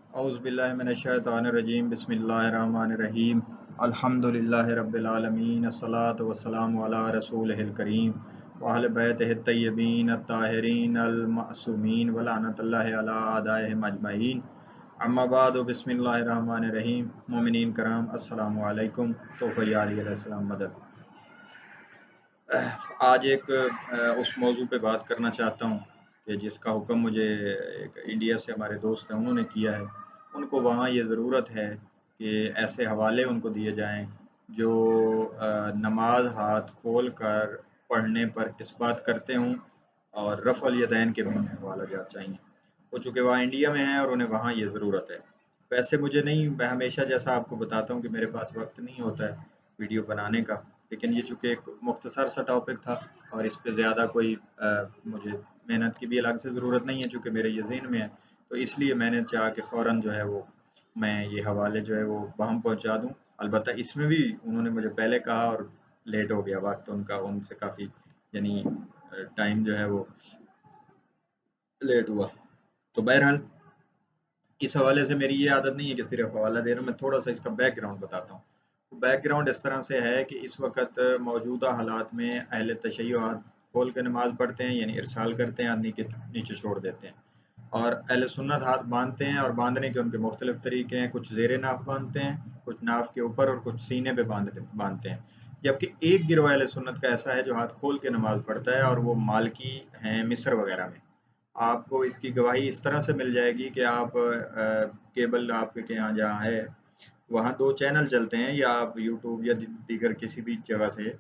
اعوذ باللہ من الشیطان الرجیم بسم اللہ الرحمن الرحیم الحمدللہ رب العالمین الصلاۃ والسلام علی رسولہ الکریم وأہل بیتہ الطیبین الطاہرین المعصومین ولعنۃ اللہ علی اعدائہم اجمعین اما بعد بسم اللہ الرحمن الرحیم مومنین کرام السلام علیکم توفیع علیہ السلام مدد۔ آج ایک اس موضوع پہ بات کرنا چاہتا ہوں کہ جس کا حکم مجھے ایک انڈیا سے ہمارے دوست ہیں انہوں نے کیا ہے۔ ان کو وہاں یہ ضرورت ہے کہ ایسے حوالے ان کو دیے جائیں جو نماز ہاتھ کھول کر پڑھنے پر اس بات کرتے ہوں اور رفع الیدین کے بھی حوالہ جات چاہیے۔ وہ چونکہ وہاں انڈیا میں ہیں اور انہیں وہاں یہ ضرورت ہے۔ ویسے مجھے نہیں، میں ہمیشہ جیسا آپ کو بتاتا ہوں کہ میرے پاس وقت نہیں ہوتا ہے ویڈیو بنانے کا، لیکن یہ چونکہ ایک مختصر سا ٹاپک تھا اور اس پہ زیادہ کوئی مجھے محنت کی بھی الگ سے ضرورت نہیں ہے چونکہ میرے یہ ذہن میں ہے، تو اس لیے میں نے چاہا کہ فوراً جو ہے وہ میں یہ حوالے جو ہے وہ باہم پہنچا دوں۔ البتہ اس میں بھی انہوں نے مجھے پہلے کہا اور لیٹ ہو گیا وقت ان کا، ان سے کافی یعنی ٹائم جو ہے وہ لیٹ ہوا۔ تو بہرحال اس حوالے سے میری یہ عادت نہیں ہے کہ صرف حوالہ دے رہا ہوں، میں تھوڑا سا اس کا بیک گراؤنڈ بتاتا ہوں۔ بیک گراؤنڈ اس طرح سے ہے کہ اس وقت موجودہ حالات میں اہل تشیع ہاتھ کھول کے نماز پڑھتے ہیں، یعنی ارسال کرتے ہیں، آدمی کے نیچے چھوڑ دیتے ہیں، اور اہل سنت ہاتھ باندھتے ہیں، اور باندھنے کے ان کے مختلف طریقے ہیں، کچھ زیر ناف باندھتے ہیں، کچھ ناف کے اوپر اور کچھ سینے پہ باندھتے ہیں۔ جبکہ ایک گروہ اہل سنت کا ایسا ہے جو ہاتھ کھول کے نماز پڑھتا ہے، اور وہ مالکی ہیں مصر وغیرہ میں۔ آپ کو اس کی گواہی اس طرح سے مل جائے گی کہ آپ کیبل آپ کے یہاں جہاں ہے وہاں 2 چینل چلتے ہیں، یا آپ یوٹیوب یا دیگر کسی بھی جگہ سے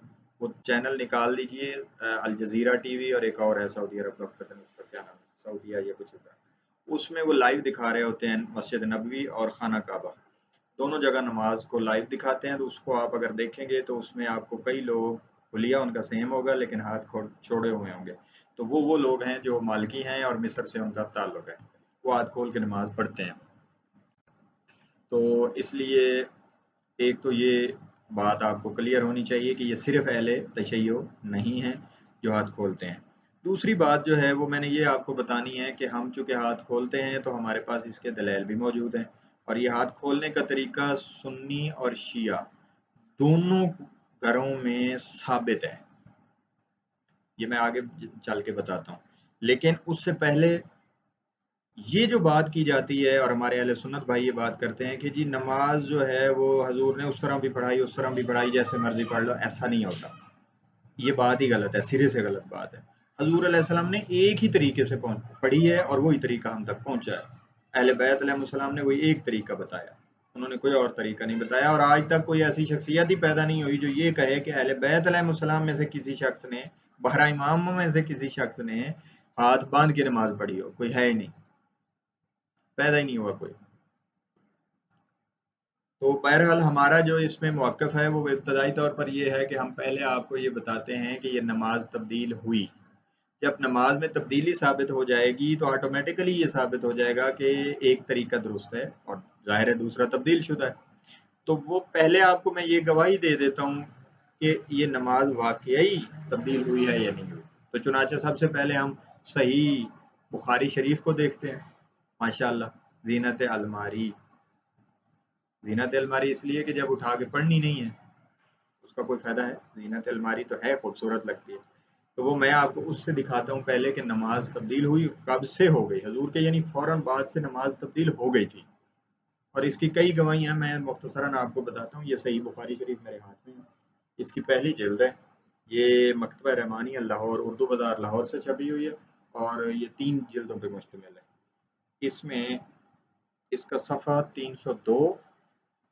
وہ چینل نکال لیجئے، الجزیرہ ٹی وی اور ایک اور ہے سعودی عرب کا، پتہ نہیں اس کا کیا نام ہے، سعودیہ یا کچھ ایسا، اس میں وہ لائیو دکھا رہے ہوتے ہیں مسجد نبوی اور خانہ کعبہ، دونوں جگہ نماز کو لائیو دکھاتے ہیں۔ تو اس کو آپ اگر دیکھیں گے تو اس میں آپ کو کئی لوگ، حلیہ ان کا سیم ہوگا لیکن ہاتھ چھوڑے ہوئے ہوں گے، تو وہ لوگ ہیں جو مالکی ہیں اور مصر سے ان کا تعلق ہے، وہ ہاتھ کھول کے نماز پڑھتے ہیں۔ تو اس لیے ایک تو یہ بات آپ کو کلیئر ہونی چاہیے کہ یہ صرف اہل تشیع نہیں ہیں جو ہاتھ کھولتے ہیں۔ دوسری بات جو ہے وہ میں نے یہ آپ کو بتانی ہے کہ ہم چونکہ ہاتھ کھولتے ہیں تو ہمارے پاس اس کے دلائل بھی موجود ہیں، اور یہ ہاتھ کھولنے کا طریقہ سنی اور شیعہ دونوں گھروں میں ثابت ہے، یہ میں آگے چل کے بتاتا ہوں۔ لیکن اس سے پہلے یہ جو بات کی جاتی ہے، اور ہمارے اہل سنت بھائی یہ بات کرتے ہیں کہ جی نماز جو ہے وہ حضور نے اس طرح بھی پڑھائی، اس طرح بھی پڑھائی، جیسے مرضی پڑھ لو، ایسا نہیں ہوتا۔ یہ بات ہی غلط ہے، سرے سے غلط بات ہے۔ حضور علیہ السلام نے ایک ہی طریقے سے پڑھی ہے اور وہی طریقہ ہم تک پہنچا ہے۔ اہل بیت علیہ السلام نے وہی ایک طریقہ بتایا، انہوں نے کوئی اور طریقہ نہیں بتایا، اور آج تک کوئی ایسی شخصیت ہی پیدا نہیں ہوئی جو یہ کہے کہ اہل بیت علیہ السلام میں سے کسی شخص نے، بہرہ امام میں سے کسی شخص نے ہاتھ باندھ کے نماز پڑھی ہو، کوئی ہے ہی نہیں، پیدا ہی نہیں ہوا کوئی۔ تو بہرحال ہمارا جو اس میں موقف ہے وہ ابتدائی طور پر یہ ہے کہ ہم پہلے آپ کو یہ بتاتے ہیں کہ یہ نماز تبدیل ہوئی۔ جب نماز میں تبدیلی ثابت ہو جائے گی تو آٹومیٹیکلی یہ ثابت ہو جائے گا کہ ایک طریقہ درست ہے اور ظاہر ہے دوسرا تبدیل شدہ ہے۔ تو وہ پہلے آپ کو میں یہ گواہی دے دیتا ہوں کہ یہ نماز واقعی تبدیل ہوئی ہے یا نہیں ہوئی۔ تو چنانچہ سب سے پہلے ہم صحیح بخاری شریف کو دیکھتے ہیں۔ ماشاءاللہ، زینت الماری، زینت الماری اس لیے کہ جب اٹھا کے پڑھنی نہیں ہے اس کا کوئی فائدہ ہے، زینت الماری تو ہے، خوبصورت لگتی ہے۔ تو وہ میں آپ کو اس سے دکھاتا ہوں پہلے کہ نماز تبدیل ہوئی کب سے ہو گئی، حضور کے یعنی فوراً بعد سے نماز تبدیل ہو گئی تھی، اور اس کی کئی گواہیاں میں مختصراً آپ کو بتاتا ہوں۔ یہ صحیح بخاری شریف میرے ہاتھ میں ہے، اس کی پہلی جلد ہے، یہ مکتبہ رحمانیہ لاہور، اردو بازار لاہور سے چھپی ہوئی ہے، اور یہ 3 جلدوں پہ مشتمل ہے۔ اس میں اس کا صفحہ 302،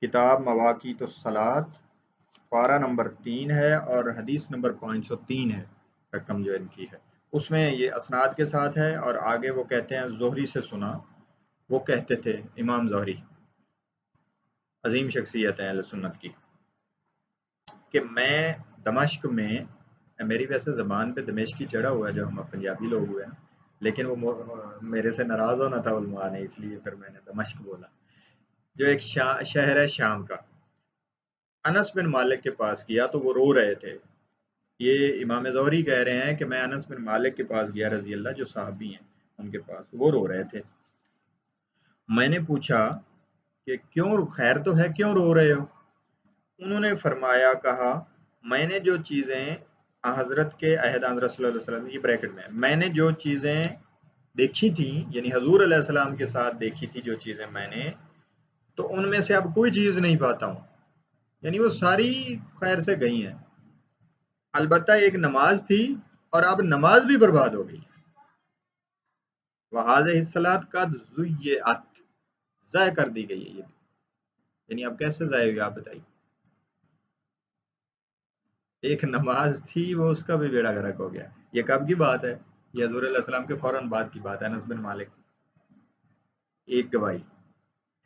کتاب مواقیت الصلاۃ، پارہ نمبر 3 ہے اور حدیث نمبر 503 ہے، رقم جو ان کی ہے، اس میں یہ اسناد کے ساتھ ہے، اور آگے وہ کہتے ہیں زہری سے سنا، وہ کہتے تھے، امام زہری عظیم شخصیت ہے اہل سنت کی، کہ میں دمشق میں، میری ویسے زبان پہ دمشقی چڑھا ہوا ہے جو ہم پنجابی لوگ ہوئے ہیں، لیکن وہ میرے سے ناراض ہونا تھا علماء نے، اس لیے پھر میں نے دمشق بولا، جو ایک شہر ہے شام کا۔ انس بن مالک کے پاس گیا تو وہ رو رہے تھے، یہ امام زہری کہہ رہے ہیں کہ میں انس بن مالک کے پاس گیا رضی اللہ، جو صحابی ہیں ان کے پاس، وہ رو رہے تھے، میں نے پوچھا کہ کیوں، خیر تو ہے، کیوں رو رہے ہو؟ انہوں نے فرمایا، کہا میں نے جو چیزیں حضرت کے عہد حضرت صلی اللہ علیہ وسلم، یہ بریکٹ میں نے جو چیزیں دیکھی تھی، یعنی حضور علیہ السلام کے ساتھ دیکھی تھی جو چیزیں میں نے، تو ان میں سے اب کوئی چیز نہیں پاتا ہوں، یعنی وہ ساری خیر سے گئی ہیں، البتہ ایک نماز تھی اور اب نماز بھی برباد ہو گئی، وَهَٰذِهِ الصَّلَاةُ قَدْ ضُيِّعَتْ، ضائع کر دی گئی ہے یہ، یعنی اب کیسے ضائع ہوئی آپ بتائیے؟ ایک نماز تھی وہ اس کا بھی بیڑا غرق ہو گیا۔ یہ کب کی بات ہے؟ یہ حضور علیہ السلام کے فوراً بعد کی بات ہے، انس بن مالک، ایک گواہی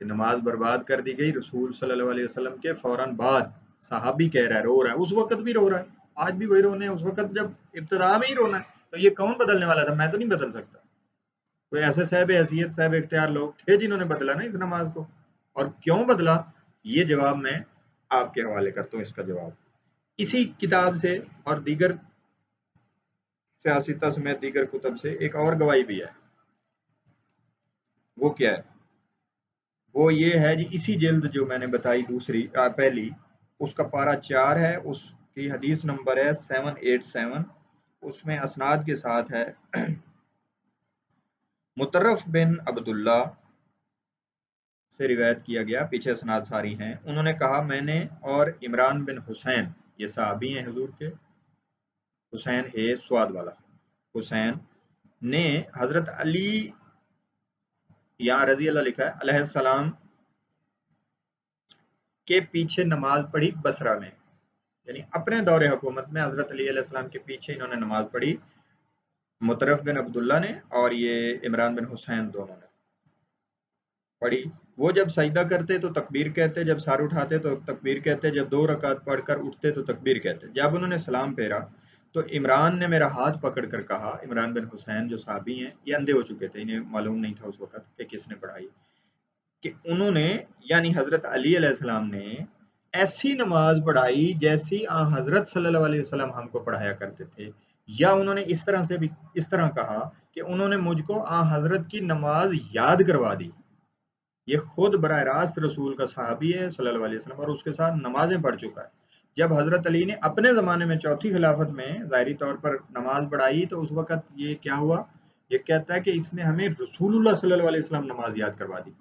کہ نماز برباد کر دی گئی رسول صلی اللہ علیہ وسلم کے فوراً بعد، صحابی کہہ رہا ہے، رو رہا ہے، اس وقت بھی رو رہا ہے، آج بھی وہی رونے ہیں، اس وقت جب ابتدا میں ہی رونا ہے، تو یہ کون بدلنے والا تھا؟ میں تو نہیں بدل سکتا، کوئی ایسے صاحب حیثیت صاحب اختیار لوگ تھے جنہوں نے بدلا نا اس نماز کو، اور کیوں بدلا یہ جواب میں آپ کے حوالے کرتا ہوں، اس کا جواب اسی کتاب سے اور دیگر سیاستہ سمیت دیگر کتب سے ایک اور گواہی بھی ہے۔ وہ کیا ہے؟ وہ یہ ہے جی، اسی جلد جو میں نے بتائی دوسری پہلی، اس کا پارہ 4 ہے، اس کی حدیث نمبر ہے 787، اس میں اسناد کے ساتھ ہے مطرف بن عبداللہ سے روایت کیا گیا، پیچھے اسناد ساری ہیں، انہوں نے کہا میں نے اور عمران بن حسین، یہ صحابی ہیں حضور کے، حسین ہے سواد والا حسین، نے حضرت علی، یہاں رضی اللہ لکھا ہے، علیہ السلام کے پیچھے نماز پڑھی بصرہ میں، یعنی اپنے دور حکومت میں حضرت علی علیہ السلام کے پیچھے انہوں نے نماز پڑھی، مطرف بن عبداللہ نے اور یہ عمران بن حسین دونوں نے پڑھی۔ وہ جب سجدہ کرتے تو تکبیر کہتے، جب سر اٹھاتے تو تکبیر کہتے، جب 2 رکعت پڑھ کر اٹھتے تو تکبیر کہتے، جب انہوں نے سلام پھیرا تو عمران نے میرا ہاتھ پکڑ کر کہا، عمران بن حسین جو صحابی ہیں، یہ اندھے ہو چکے تھے، انہیں معلوم نہیں تھا اس وقت کہ کس نے پڑھائی، کہ انہوں نے، یعنی حضرت علی علیہ السلام نے ایسی نماز پڑھائی جیسی حضرت صلی اللہ علیہ وسلم ہم کو پڑھایا کرتے تھے، یا انہوں نے اس طرح سے بھی اس طرح کہا کہ انہوں نے مجھ کو حضرت کی نماز یاد کروا دی، یہ خود براہ راست رسول کا صحابی ہے صلی اللہ علیہ وسلم اور اس کے ساتھ نمازیں پڑھ چکا ہے۔ جب حضرت علی نے اپنے زمانے میں چوتھی خلافت میں ظاہری طور پر نماز پڑھائی تو اس وقت یہ کیا ہوا؟ یہ کہتا ہے کہ اس نے ہمیں رسول اللہ صلی اللہ علیہ وسلم نماز یاد کروا دی،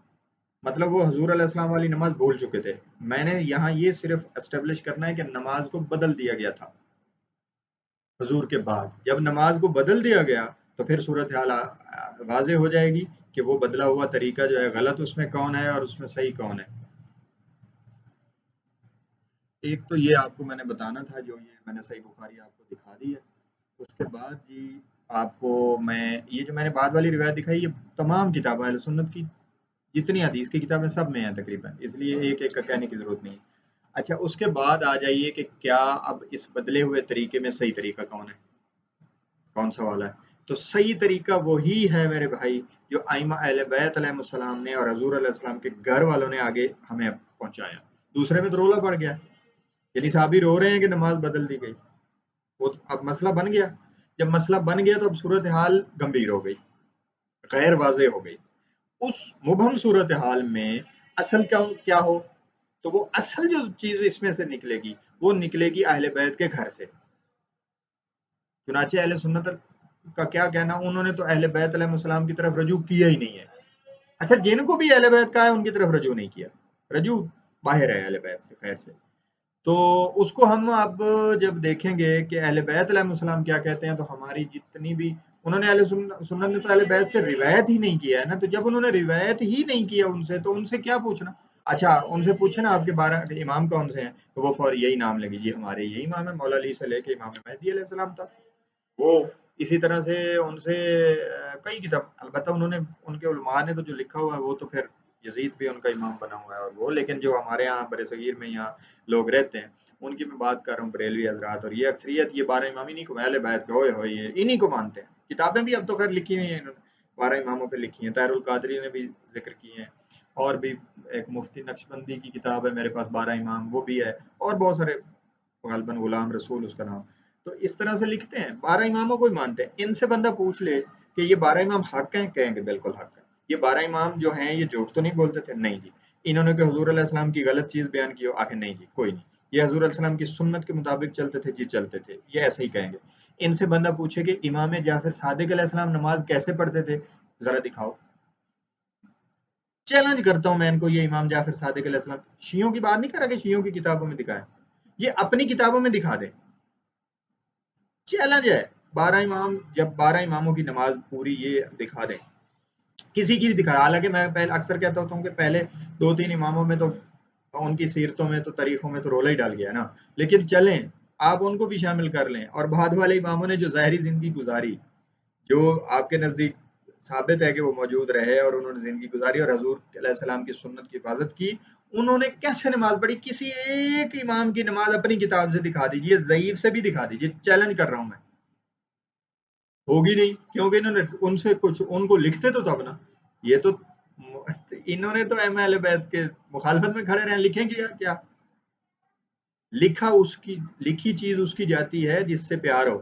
مطلب وہ حضور علیہ السلام والی نماز بھول چکے تھے۔ میں نے یہاں یہ صرف اسٹیبلش کرنا ہے کہ نماز کو بدل دیا گیا تھا حضور کے بعد، جب نماز کو بدل دیا گیا تو پھر صورتحال واضح ہو جائے گی کہ وہ بدلا ہوا طریقہ جو ہے غلط اس میں کون ہے اور اس میں صحیح کون ہے۔ ایک تو یہ آپ کو میں نے بتانا تھا، جو یہ میں نے صحیح بخاری آپ کو دکھا دی ہے، اس کے بعد جی آپ کو میں یہ جو میں نے بعد والی روایت دکھائی، یہ تمام کتابیں اہل سنت کی جتنی حدیث کی کتابیں سب میں ہیں تقریباً، اس لیے ایک ایک کا کہنے کی ضرورت نہیں ہے۔ اچھا، اس کے بعد آ جائیے کہ کیا اب اس بدلے ہوئے طریقے میں صحیح طریقہ کون ہے، کون سا والا ہے؟ تو صحیح طریقہ وہی ہے میرے بھائی جو ائمہ اہل بیت علیہ السلام نے اور حضور علیہ السلام کے گھر والوں نے آگے ہمیں پہنچایا، دوسرے میں تو رولا پڑ گیا، یعنی صحابی رو رہے ہیں کہ نماز بدل دی گئی، وہ اب مسئلہ بن گیا، جب مسئلہ بن گیا تو اب صورتحال گمبھیر ہو گئی، غیر واضح ہو گئی، اس مبہم صورتحال میں اصل کیا ہو؟ تو وہ اصل جو چیز اس میں سے نکلے گی وہ نکلے گی اہل بیت کے گھر سے، چنانچہ اہل سنت کا کیا کہنا، انہوں نے تو اہل بیت علیہ السلام کی طرف رجوع کیا ہی نہیں ہے۔ اچھا، جن کو بھی اہل بیت کہا ہے ان کی طرف رجوع نہیں کیا، رجوع باہر ہے اہل بیت سے، خیر سے، تو اس کو ہم اب جب دیکھیں گے کہ اہل بیت علیہ السلام کیا کہتے ہیں، تو ہماری جتنی بھی انہوں نے اہل سنت نے تو اہل بیت سے روایت ہی نہیں کیا ہے نا، تو جب انہوں نے روایت ہی نہیں کیا ان سے تو ان سے کیا پوچھنا؟ اچھا، ان سے پوچھے نا آپ کے 12 امام کون سے ہیں، تو وہ فور یہی نام لیں گے، جی ہمارے یہی امام ہے، مولا علی سے لے کے امام مہدی علیہ السلام تک، وہ اسی طرح سے ان سے کئی کتاب، البتہ انہوں نے ان کے علماء نے تو جو لکھا ہوا ہے وہ تو پھر یزید بھی ان کا امام بنا ہوا ہے، اور وہ لیکن جو ہمارے یہاں بر صغیر میں یہاں لوگ رہتے ہیں ان کی میں بات کر رہا ہوں، بریلوی حضرات، اور یہ اکثریت یہ 12 امام انہی کو اہل بیت کے ہوئے ہوئے یہ انہی کو مانتے ہیں، کتابیں بھی اب تو خیر لکھی ہوئی ہیں انہوں نے 12 اماموں پہ لکھی ہیں، طاہر القادری نے بھی ذکر کی ہیں، اور بھی ایک مفتی نقشبندی کی کتاب ہے میرے پاس 12 امام، وہ بھی ہے، اور بہت سارے، غالباً غلام رسول اس کا نام، تو اس طرح سے لکھتے ہیں 12 اماموں کو ہی مانتے ہیں۔ ان سے بندہ پوچھ لے کہ یہ 12 امام حق ہیں، کہیں گے بالکل حق ہے، یہ 12 امام جو ہیں یہ جھوٹ تو نہیں بولتے تھے؟ نہیں جی۔ انہوں نے کہ حضور علیہ السلام کی غلط چیز بیان کی ہو؟ آخر نہیں جی، کوئی نہیں۔ یہ حضور علیہ السلام کی سنت کے مطابق چلتے تھے؟ جی چلتے تھے، یہ ایسا ہی کہیں گے۔ ان سے بندہ پوچھے کہ امام جعفر صادق علیہ السلام نماز کیسے پڑھتے تھے، ذرا دکھاؤ۔ چیلنج کرتا ہوں میں ان کو، یہ امام جعفر صادق علیہ السلام، شیعوں کی بات نہیں کر رہا کہ شیعوں کی کتابوں میں دکھائیں، یہ اپنی کتابوں میں دکھا دیں۔ چیلنج ہے، 12 امام، جب 12 اماموں کی نماز پوری یہ دکھا دیں، کسی کی بھی دکھا۔ حالانکہ میں پہلے اکثر کہتا ہوتا ہوں کہ پہلے 2-3 اماموں میں تو ان کی سیرتوں میں تو تاریخوں میں تو رولا ہی ڈال گیا نا، لیکن چلیں آپ ان کو بھی شامل کر لیں۔ اور بعد والے اماموں نے جو ظاہری زندگی گزاری، جو آپ کے نزدیک ثابت ہے کہ وہ موجود رہے اور انہوں نے زندگی گزاری اور حضور علیہ السلام کی سنت کی حفاظت کی، انہوں نے کیسے نماز پڑھی؟ کسی ایک امام کی نماز اپنی کتاب سے دکھا دیجئے، ضعیف سے بھی دکھا دیجئے، چیلنج کر رہا ہوں میں۔ ہوگی نہیں، کیونکہ انہوں نے ان سے کچھ، ان کو لکھتے تو تب نا، یہ تو انہوں نے تو اہل بیت کے مخالفت میں کھڑے رہے، لکھیں کیا کیا؟ لکھا اس کی، لکھی چیز اس کی جاتی ہے جس سے پیار ہو،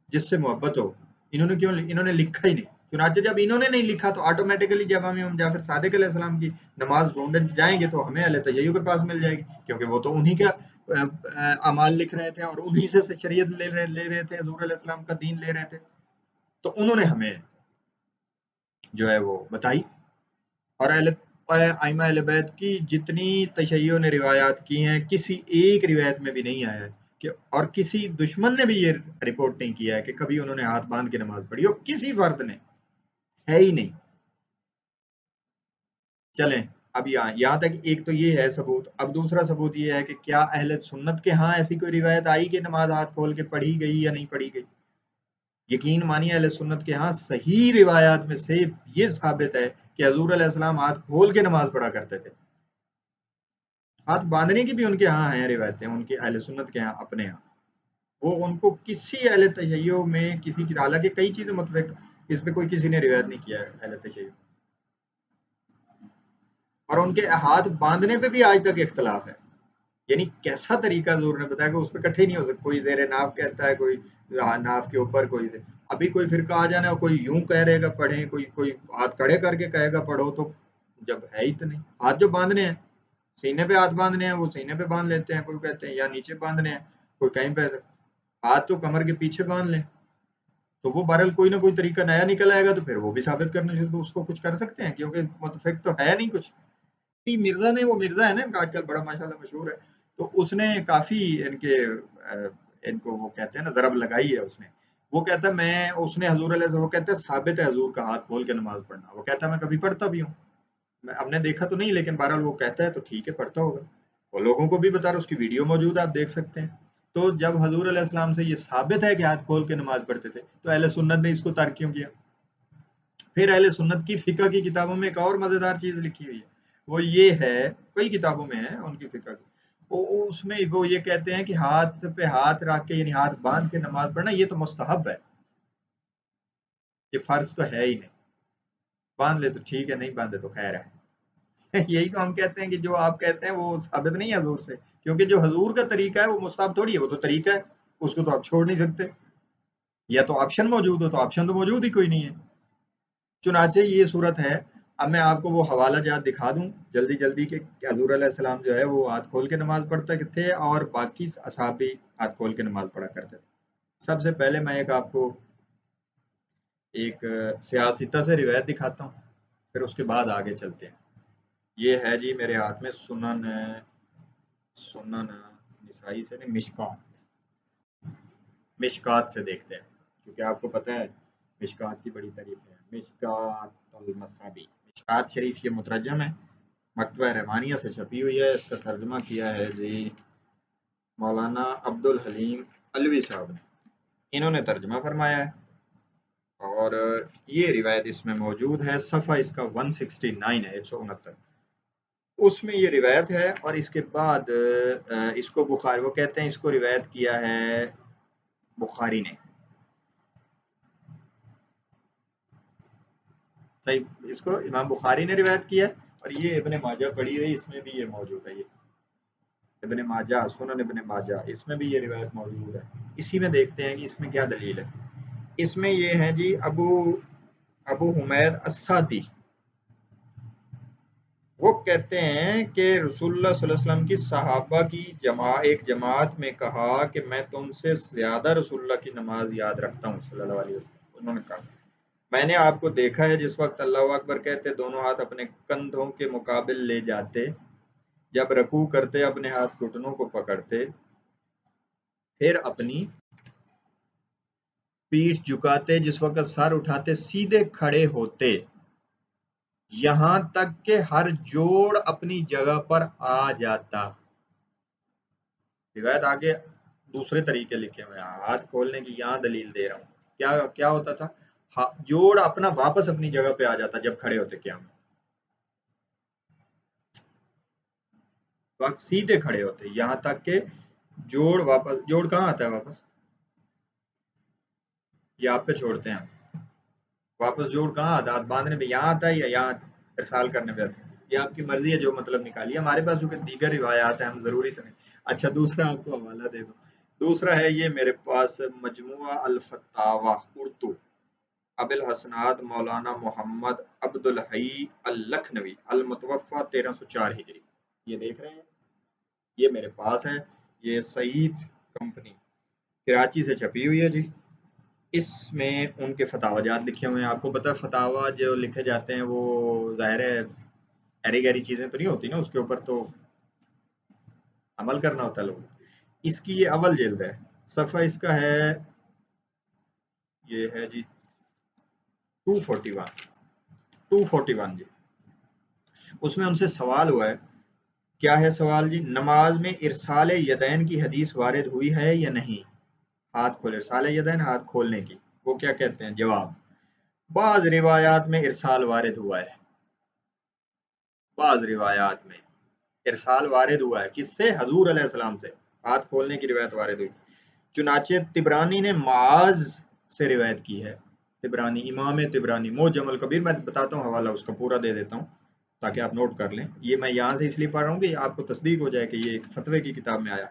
جس سے محبت ہو۔ انہوں نے کیوں، انہوں نے لکھا ہی نہیں۔ چنانچہ جب انہوں نے نہیں لکھا تو آٹومیٹیکلی جب ہم امام جعفر صادق علیہ السلام کی نماز ڈھونڈنے جائیں گے تو ہمیں اہل تشیع کے پاس مل جائے گی، کیونکہ وہ تو انہی کا اعمال لکھ رہے تھے اور انہی سے شریعت لے رہے تھے، حضور علیہ السلام کا دین لے رہے تھے، تو انہوں نے ہمیں جو ہے وہ بتائی۔ اور ائمہ اہل بیت کی جتنی تشیع نے روایات کی ہیں، کسی ایک روایت میں بھی نہیں آیا ہے کہ، اور کسی دشمن نے بھی یہ رپورٹ نہیں کیا ہے کہ کبھی انہوں نے ہاتھ باندھ کے نماز پڑھی ہو، کسی فرد نے، ہے ہی نہیں۔ چلیں اب یہاں تک ایک تو یہ ہے ثبوت۔ اب دوسرا ثبوت یہ ہے کہ کیا اہل سنت کے ہاں ایسی کوئی روایت آئی کہ نماز ہاتھ کھول کے پڑھی گئی یا نہیں پڑھی گئی؟ یقین مانیے اہل سنت کے ہاں صحیح روایات میں سے یہ ثابت ہے کہ حضور علیہ السلام ہاتھ کھول کے نماز پڑھا کرتے تھے۔ ہاتھ باندھنے کی بھی ان کے ہاں ہیں روایتیں، ان کے اہل سنت کے ہاں اپنے ہاں، وہ ان کو کسی اہل تشیع میں کسی کی، حالانکہ کئی چیزیں متفق، اس پہ کوئی کسی نے روایت نہیں کیا ہے اہل تشیع، اور ان کے ہاتھ باندھنے پہ بھی آج تک اختلاف ہے، یعنی کیسا طریقہ حضور نے بتایا کہ اس پہ کٹھے نہیں ہو سکتے، کوئی زیر ناف کہتا ہے، کوئی ناف کے اوپر، کوئی ابھی کوئی فرقہ آ جانا، کوئی یوں کہہ رہے گا پڑھیں، کوئی ہاتھ کھڑے کر کے کہے گا پڑھو، تو جب ہے ہی تو نہیں۔ ہاتھ جو باندھنے ہیں، سینے پہ ہاتھ باندھنے ہیں وہ سینے پہ باندھ لیتے ہیں، کوئی کہتے ہیں یا نیچے باندھنے ہیں، کوئی کہیں پہ، ہاتھ تو کمر کے پیچھے باندھ لیں، تو وہ بہرحال کوئی نہ کوئی طریقہ نیا نکل آئے گا تو پھر وہ بھی ثابت کرنے سے تو اس کو کچھ کر سکتے ہیں، کیونکہ متفق تو ہے نہیں کچھ۔ مرزا نے، وہ مرزا ہے نا ان کا آج کل بڑا ماشاءاللہ مشہور ہے، تو اس نے کافی ان کے ان کو وہ کہتے ہیں نا ضرب لگائی ہے اس نے، وہ کہتا ہے میں، اس نے حضور علیہ السلام، وہ کہتا ہے ثابت ہے حضور کا ہاتھ کھول کے نماز پڑھنا، وہ کہتا ہے میں کبھی پڑھتا بھی ہوں، میں ہم نے دیکھا تو نہیں لیکن بہرحال وہ کہتا ہے تو ٹھیک ہے پڑھتا ہوگا، اور لوگوں کو بھی بتا رہا، اس کی ویڈیو موجود ہے آپ دیکھ سکتے ہیں۔ تو جب حضور علیہ السلام سے یہ ثابت ہے کہ ہاتھ کھول کے نماز پڑھتے تھے تو اہل سنت نے اس کو ترک کیوں کیا؟ پھر اہل سنت کی فقہ کی کتابوں میں ایک اور مزیدار چیز لکھی ہوئی ہے، وہ یہ ہے، کئی کتابوں میں ہے ان کی فقہ کی، اس میں وہ یہ کہتے ہیں کہ ہاتھ پہ ہاتھ رکھ کے، یعنی ہاتھ باندھ کے نماز پڑھنا یہ تو مستحب ہے، یہ فرض تو ہے ہی نہیں، باندھ لے تو ٹھیک ہے، نہیں باندھے تو خیر ہے۔ یہی تو ہم کہتے ہیں کہ جو آپ کہتے ہیں وہ ثابت نہیں ہے حضور سے، کیونکہ جو حضور کا طریقہ ہے وہ مستحب تھوڑی ہے، وہ تو طریقہ ہے، اس کو تو آپ چھوڑ نہیں سکتے، یا تو آپشن موجود ہو، تو آپشن تو موجود ہی کوئی نہیں ہے۔ چنانچہ یہ صورت ہے۔ اب میں آپ کو وہ حوالہ جات دکھا دوں جلدی جلدی کہ حضور علیہ السلام جو ہے وہ ہاتھ کھول کے نماز پڑھتے تھے اور باقی اصحاب بھی ہاتھ کھول کے نماز پڑھا کرتے تھے۔ سب سے پہلے میں ایک آپ کو ایک سیاستہ سے روایت دکھاتا ہوں، پھر اس کے بعد آگے چلتے ہیں۔ یہ ہے جی میرے ہاتھ میں سنن نسائی سے نہیں، مشکات سے دیکھتے ہیں، کیونکہ آپ کو پتہ ہے مشکات کی بڑی تعریف ہے، مشکات المصابیح، مشکات شریف یہ مترجم ہے، مکتبہ رحمانیہ سے چھپی ہوئی ہے، اس کا ترجمہ کیا ہے جی مولانا عبد الحلیم علوی صاحب نے، انہوں نے ترجمہ فرمایا ہے، اور یہ روایت اس میں موجود ہے، صفحہ اس کا 169 ہے، 169، اس میں یہ روایت ہے، اور اس کے بعد اس کو بخاری، وہ کہتے ہیں اس کو روایت کیا ہے بخاری نے، صحیح، اس کو امام بخاری نے روایت کیا ہے، اور یہ ابن ماجہ پڑھی ہوئی، اس میں بھی یہ موجود ہے، یہ ابن ماجہ، سنن ابن ماجہ، اس میں بھی یہ روایت موجود ہے۔ اسی میں دیکھتے ہیں کہ اس میں کیا دلیل ہے۔ اس میں یہ ہے جی، ابو حمید الساتی، وہ کہتے ہیں کہ رسول اللہ صلی اللہ علیہ وسلم کی صحابہ کی ایک جماعت میں کہا کہ میں تم سے زیادہ رسول اللہ کی نماز یاد رکھتا ہوں صلی اللہ علیہ وسلم. انہوں نے کہا میں نے آپ کو دیکھا ہے جس وقت اللہ اکبر کہتے دونوں ہاتھ اپنے کندھوں کے مقابل لے جاتے، جب رکوع کرتے اپنے ہاتھ گھٹنوں کو پکڑتے، پھر اپنی پیٹھ جھکاتے، جس وقت سر اٹھاتے سیدھے کھڑے ہوتے، یہاں تک کہ ہر جوڑ اپنی جگہ پر آ جاتا. روایت آگے دوسرے طریقے لکھے ہوئے ہیں، ہاتھ کھولنے کی یہاں دلیل دے رہا ہوں. کیا ہوتا تھا؟ جوڑ اپنا واپس اپنی جگہ پہ آ جاتا جب کھڑے ہوتے قیام میں، وقت سیدھے کھڑے ہوتے یہاں تک کہ جوڑ کہاں آتا ہے واپس؟ یہ آپ پہ چھوڑتے ہیں ہم. واپس جوڑ کہاں آتا ہے؟ ہاتھ باندھنے پہ یہاں آتا ہے یا یہاں ارسال کرنے پہ آتا ہے؟ یہ آپ کی مرضی ہے، جو مطلب نکالیے. ہمارے پاس چونکہ دیگر روایات ہیں، ہم ضروری تو نہیں. اچھا دوسرا آپ کو حوالہ دے دو. دوسرا ہے یہ میرے پاس مجموعہ الفتاوی اردو، ابو الحسنات مولانا محمد عبد الحی اللکھنوی المتوفى 1304 ہجری. یہ دیکھ رہے ہیں، یہ میرے پاس ہے. یہ سعید کمپنی کراچی سے چھپی ہوئی ہے جی. اس میں ان کے فتاوی جات لکھے ہوئے ہیں. آپ کو پتا ہے فتاوی جو لکھے جاتے ہیں وہ ظاہر ہے ایری گیری چیزیں تو نہیں ہوتی نا، اس کے اوپر تو عمل کرنا ہوتا ہے لوگ. اس کی یہ اول جلد ہے، صفحہ اس کا ہے، یہ ہے جی 241 جی. اس میں ان سے سوال ہوا ہے. کیا ہے سوال جی؟ نماز میں ارسال یدین کی حدیث وارد ہوئی ہے یا نہیں؟ ہاتھ کھولے، ارسال یدین ہاتھ کھولنے کی. وہ کیا کہتے ہیں؟ جواب، بعض روایات میں ارسال وارد ہوا ہے. بعض روایات میں ارسال وارد ہوا ہے. کس سے؟ حضور علیہ السلام سے ہاتھ کھولنے کی روایت وارد ہوئی. چنانچہ طبرانی نے معاذ سے روایت کی ہے. طبرانی، امام طبرانی معجم الکبیر، میں بتاتا ہوں حوالہ اس کا پورا دے دیتا ہوں تاکہ آپ نوٹ کر لیں. یہ میں یہاں سے اس لیے پڑھ رہا ہوں کہ آپ کو تصدیق ہو جائے کہ یہ ایک فتوے کی کتاب میں آیا.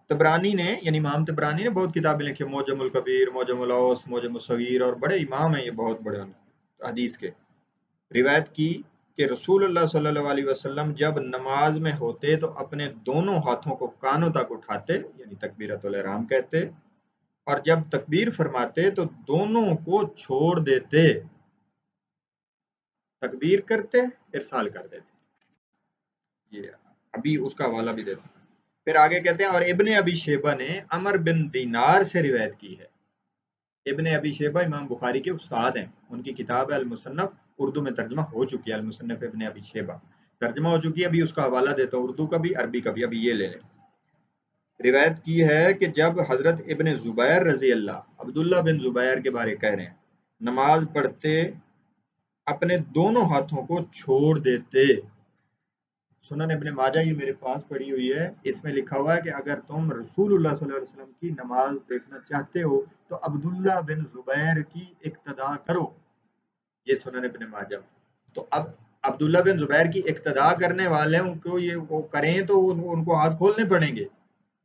طبرانی نے، یعنی امام طبرانی نے بہت کتابیں لکھی، معجم الکبیر، معجم الاوسط، معجم الصغیر، اور بڑے امام ہیں یہ، بہت بڑے حدیث کے. روایت کی کہ رسول اللہ صلی اللہ علیہ وسلم جب نماز میں ہوتے تو اپنے دونوں ہاتھوں کو کانوں تک اٹھاتے، یعنی تکبیرۃ الاحرام کہتے، اور جب تکبیر فرماتے تو دونوں کو چھوڑ دیتے، تکبیر کرتے ارسال کر دیتے. یہ ابھی اس کا حوالہ بھی دیتا ہوں. پھر آگے کہتے ہیں اور ابن ابی شیبہ نے عمر بن دینار سے روایت کی ہے. ابن ابی شیبہ امام بخاری کے استاد ہیں، ان کی کتاب ہے المصنف، اردو میں ترجمہ ہو چکی ہے، المصنف ابن ابی شیبہ ترجمہ ہو چکی ہے. ابھی اس کا حوالہ دیتا ہوں، اردو کا بھی عربی کا بھی. ابھی یہ لے لیں. روایت کی ہے کہ جب حضرت ابن زبیر رضی اللہ، عبداللہ بن زبیر کے بارے کہہ رہے ہیں، نماز پڑھتے اپنے دونوں ہاتھوں کو چھوڑ دیتے. سنن ابن ماجہ یہ میرے پاس پڑی ہوئی ہے، اس میں لکھا ہوا ہے کہ اگر تم رسول اللہ صلی اللہ علیہ وسلم کی نماز دیکھنا چاہتے ہو تو عبداللہ بن زبیر کی اقتداء کرو. یہ سنن ابن ماجہ. تو اب عبداللہ بن زبیر کی اقتداء کرنے والوں کو یہ وہ کریں تو ان کو ہاتھ کھولنے پڑیں گے،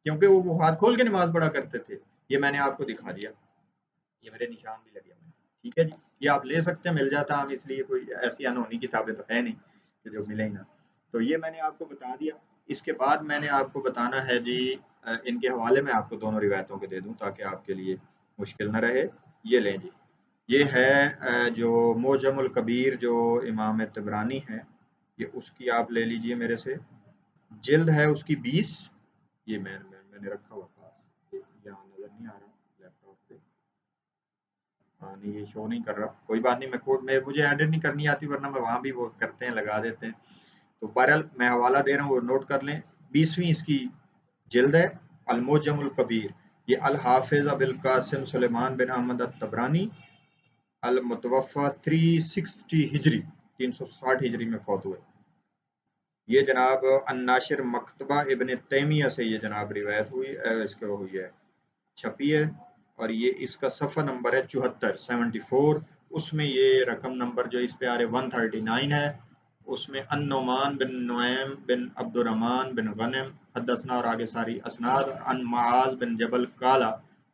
کیونکہ وہ ہاتھ کھول کے نماز پڑھا کرتے تھے. یہ میں نے آپ کو دکھا دیا، یہ میرے نشان بھی لگے ہوئے ہیں. ٹھیک ہے جی، یہ آپ لے سکتے ہیں، مل جاتا ہم، اس لیے کوئی ایسی انہونی کتابیں تو ہے نہیں کہ جو ملے ہی نہ. تو یہ میں نے آپ کو بتا دیا. اس کے بعد میں نے آپ کو بتانا ہے جی، ان کے حوالے میں آپ کو دونوں روایتوں کے دے دوں تاکہ آپ کے لیے مشکل نہ رہے. یہ لیں جی، یہ ہے جو معجم الکبیر جو امام طبرانی ہے، یہ اس کی آپ لے لیجئے میرے سے. جلد ہے اس کی 20. یہ میں نے رکھا ہوا پاس، یہاں نظر نہیں آ رہا لیپ ٹاپ پہ. ہاں نہیں، یہ شو نہیں کر رہا. کوئی بات نہیں، میں مجھے ایڈٹ نہیں کرنی آتی، ورنہ میں وہاں بھی وہ کرتے ہیں، لگا دیتے ہیں. تو بہرحال میں حوالہ دے رہا ہوں، وہ نوٹ کر لیں. 20ویں اس کی جلد ہے، المعجم الکبیر. یہ الحافظ ابو القاسم سلیمان بن احمد الطبرانی المتوفى 360 ہجری، 360 ہجری میں فوت ہوئے. یہ جناب الناشر مکتبہ ابن تیمیہ سے یہ جناب روایت ہوئی، اس کے ہوئی ہے، چھپی ہے. اور یہ اس کا صفحہ نمبر ہے 74 اس میں یہ رقم نمبر جو اس پہ آ رہے 139 ہے. اس میں النعمان بن نعیم بن عبد الرحمن بن غنم حدثنا، اور آگے ساری اسناد، ان معاذ بن جبل قالا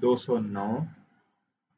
209,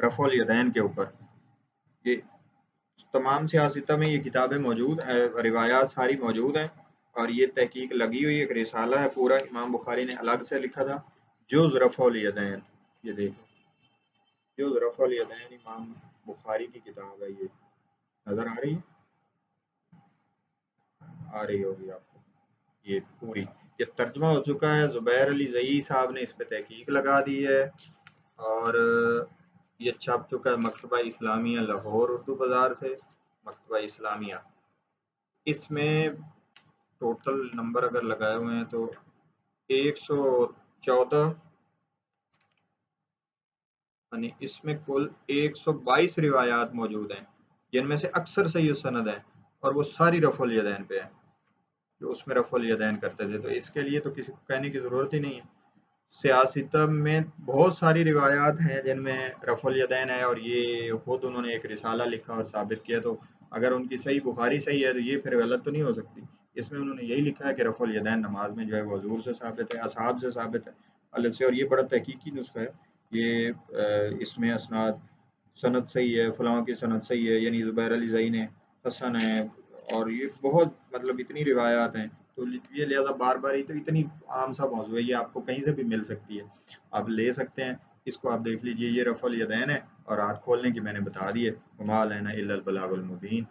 رفع الیدین کے اوپر. یہ تمام سیاستہ میں یہ کتابیں موجود ہیں، روایات ساری موجود ہیں، اور یہ تحقیق لگی ہوئی ایک رسالہ ہے پورا، امام بخاری نے الگ سے لکھا تھا جز رفع الیدین. یہ دیکھیں جز رفع الیدین امام بخاری کی کتاب ہے. یہ نظر آ رہی ہے؟ آ رہی ہوگی آپ کو. یہ پوری یہ ترجمہ ہو چکا ہے، زبیر علی زئی صاحب نے اس پہ تحقیق لگا دی ہے، اور یہ چھپ چکا ہے مکتبہ اسلامیہ لاہور اردو بازار سے. مکتبہ اسلامیہ، اس میں ٹوٹل نمبر اگر لگائے ہوئے ہیں تو 114، یعنی اس میں کل 122 روایات موجود ہیں، جن میں سے اکثر صحیح سند ہیں، اور وہ ساری رفع الیدین پہ ہیں، جو اس میں رفع الیدین کرتے تھے. تو اس کے لیے تو کسی کو کہنے کی ضرورت ہی نہیں ہے. سیاستہ میں بہت ساری روایات ہیں جن میں رفع الیدین ہے، اور یہ خود انہوں نے ایک رسالہ لکھا اور ثابت کیا. تو اگر ان کی صحیح بخاری صحیح ہے تو یہ پھر غلط تو نہیں ہو سکتی. اس میں انہوں نے یہی لکھا ہے کہ رفع الیدین نماز میں جو ہے وہ حضور سے ثابت ہے، اصحاب سے ثابت ہے الگ سے. اور یہ بڑا تحقیقی نسخہ ہے. یہ اس میں اسناد سند صحیح ہے، فلاں کی سند صحیح ہے، یعنی زبیر علی زئی نے حسن ہے، اور یہ بہت مطلب اتنی روایات ہیں. تو یہ لہذا بار بار، یہ تو اتنی عام سا موضوع ہے، یہ آپ کو کہیں سے بھی مل سکتی ہے، آپ لے سکتے ہیں. اس کو آپ دیکھ لیجئے، یہ رفع الیدین ہے، اور ہاتھ کھولنے کی میں نے بتا دی ہے. وما علینا الا البلاغ المبین.